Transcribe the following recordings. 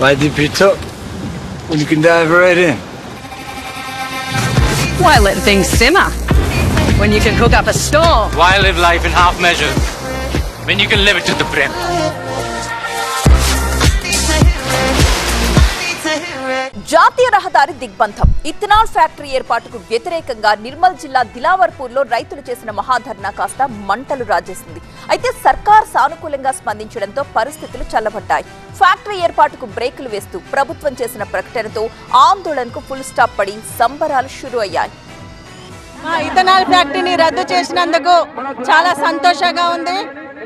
Why dip it up when you can dive right in? Why let things simmer when you can cook up a storm? Why live life in half measures when you can live it to the brim? జాతీయ రహదారి దిగ్బంధం. Ethanol factory ఏర్పాటుకు వ్యతిరేకంగా నిర్మల్ జిల్లా దిలావర్పూర్లో రైతులు చేసిన మహాధర్నా కాస్త మంటలు రాజేసింది. అయితే సర్కార్ సానుకూలంగా స్పందించడంతో పరిస్థితులు చల్లబడ్డాయి. ఫ్యాక్టరీ ఏర్పాటుకు బ్రేకులు వేస్తూ ప్రభుత్వం చేసిన ప్రకటనతో ఆందోళనకు ఫుల్ స్టాప్ పడి సంబరాలు షురూ అయ్యాయి. మా ఇథనాల్ ఫ్యాక్టరీని రద్దు చేసినందుకు చాలా సంతోషంగా ఉంది.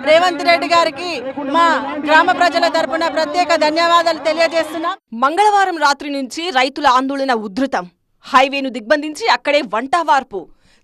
రేవంత్ రెడ్డి గారికి మా గ్రామ ప్రజల తరపున ప్రత్యేక ధన్యవాదాలు తెలియజేస్తున్నాం. మంగళవారం రాత్రి నుంచి రైతుల ఆందోళన ఉధృతం. హైవేను దిగ్బంధించి అక్కడే వంటవార్పు.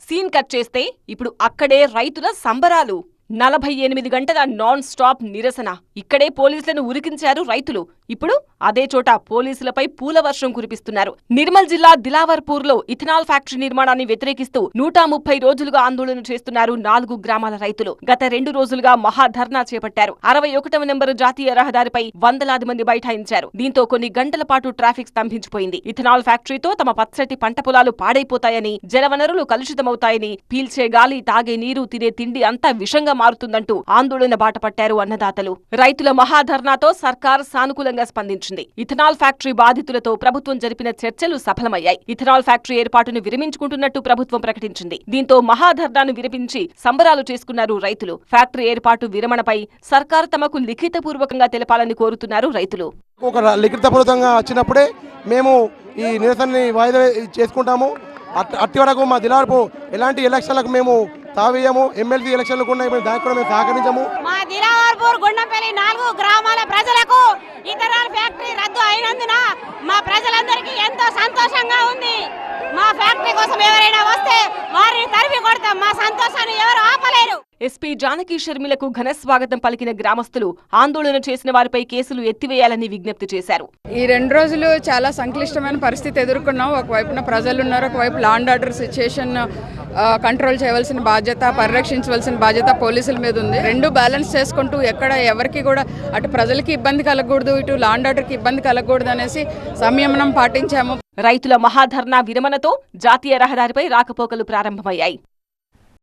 సీన్ కట్ చేస్తే ఇప్పుడు అక్కడే రైతుల సంబరాలు. 48 గంటల నాన్ స్టాప్ నిరసన. ఇక్కడే పోలీసులను ఉరికించారు రైతులు. ఇప్పుడు అదే చోట పోలీసులపై పూల వర్షం కురిపిస్తున్నారు. నిర్మల్ జిల్లా దిలావర్పూర్లో ఇథనాల్ ఫ్యాక్టరీ నిర్మాణాన్ని వ్యతిరేకిస్తూ 130 రోజులుగా ఆందోళన చేస్తున్నారు 4 గ్రామాల రైతులు. గత 2 రోజులుగా మహాధర్నా చేపట్టారు. 61వ నెంబరు జాతీయ రహదారిపై వందలాది మంది బైఠాయించారు. దీంతో కొన్ని గంటల పాటు ట్రాఫిక్ స్తంభించిపోయింది. ఇథనాల్ ఫ్యాక్టరీతో తమ పచ్చటి పంట పొలాలు పాడైపోతాయని, జలవనరులు కలుషితమవుతాయని, పీల్చే గాలి, తాగే నీరు, తినే తిండి అంతా విషంగా మారుతుందంటూ ఆందోళన బాటపట్టారు అన్నదాతలు. రైతుల మహాధర్నాతో సర్కార్ సానుకూలంగా స్పందించింది. ఇథనాల్ ఫ్యాక్టరీ బాధితులతో ప్రభుత్వం జరిపిన చర్చలు సఫలమయ్యాయి. ఇథనాల్ ఫ్యాక్టరీ ఏర్పాటును విరమించుకుంటున్నట్టు ప్రభుత్వం ప్రకటించింది. దీంతో మహాధర్నాను విరమించి సంబరాలు చేసుకున్నారు రైతులు. ఫ్యాక్టరీ ఏర్పాటు విరమణపై సర్కార్ తమకు లిఖితపూర్వకంగా తెలపాలని కోరుతున్నారు రైతులు. ఒక లిఖితపూర్వకంగా వచ్చినప్పుడే మేము ఈ నిరసనని వాయిదా చేసుకుంటాము. అట్టి వరకు మా దిలార్పు ఎలాంటి ఎలక్షన్లకు మేము తావేయము. ఎమ్మెల్సీ ఎలక్షన్లు కూడా దానికి కూడా మేము సహకరించము. మా దిలావర్పూర్ గుండంపల్లి 4 గ్రామాల ప్రజలకు ఇథనాల్ ఫ్యాక్టరీ రద్దు అయినందున మా ప్రజలందరికీ ఎంతో సంతోషంగా ఉంది. మా ఫ్యాక్టరీ కోసం ఎవరైనా వస్తే వారిని తరిమి కొడతాం. మా సంతోషాన్ని ఎవరు ఆపలేరు. ఎస్పీ జానకి షర్మిలకు ఘన స్వాగతం పలికిన గ్రామస్తులు ఆందోళన చేసిన వారిపై కేసులు ఎత్తివేయాలని విజ్ఞప్తి చేశారు. ఈ 2 రోజులు చాలా సంక్లిష్టమైన పరిస్థితి ఎదుర్కొన్నాం. ఒకవైపున ప్రజలు ఉన్నారు, ఒకవైపు law and order situation control చేయవలసిన బాధ్యత, పరిరక్షించవలసిన బాధ్యత పోలీసుల మీద ఉంది. 2 బ్యాలెన్స్ చేసుకుంటూ ఎక్కడ ఎవరికి కూడా అటు ప్రజలకి ఇబ్బంది కలగకూడదు, ఇటు లా అండ్ ఆర్డర్కి ఇబ్బంది కలగకూడదు అనేసి సంయమనం పాటించాము. రైతుల మహాధర్నా విరమణతో జాతీయ రహదారిపై రాకపోకలు ప్రారంభమయ్యాయి.